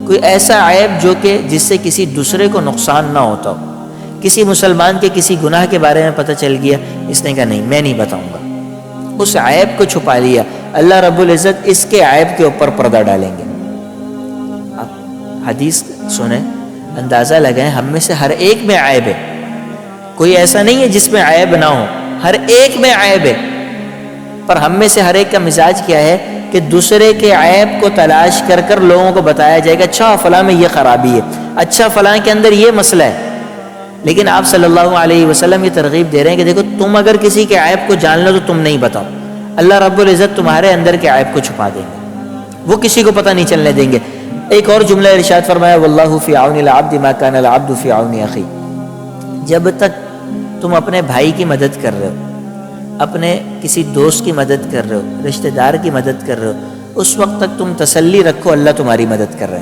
कोई ऐसा ऐब जो कि जिससे किसी दूसरे को नुकसान ना होता हो। किसी मुसलमान के किसी गुनाह के बारे में पता चल गया, इसने कहा नहीं मैं नहीं बताऊंगा, उस ऐब को छुपा लिया। अल्लाह रब्बुल इज़्ज़त इसके ऐब के ऊपर पर्दा डालेंगे। आप हदीस सुने, अंदाज़ा लगाएं, हम में से हर एक में ऐब है, कोई ऐसा नहीं है जिसमें ऐब ना हो, हर एक में ऐब है। पर हम में से हर एक का मिजाज क्या है कि दूसरे के ऐब को तलाश कर कर लोगों को बताया जाएगा, अच्छा फलां में ये खराबी है, अच्छा फलां के अंदर ये मसला है। लेकिन आप सल्लल्लाहु अलैहि वसल्लम ये तरगीब दे रहे हैं कि देखो तुम अगर किसी के ऐब को जान लो तो तुम नहीं बताओ, अल्लाह रब्बुल इज़्ज़त तुम्हारे अंदर के ऐब को छुपा देंगे, वो किसी को पता नहीं चलने देंगे। एक और जुमला इरशाद फरमाया, वल्लाहु फी औनिल अब्द मा कान अल अब्दु फी औनि अखी। जब तक तुम अपने भाई की मदद कर रहे हो, अपने किसी दोस्त की मदद कर रहे हो, रिश्तेदार की मदद कर रहे हो, उस वक्त तक तुम तसल्ली रखो अल्लाह तुम्हारी मदद कर रहे हैं।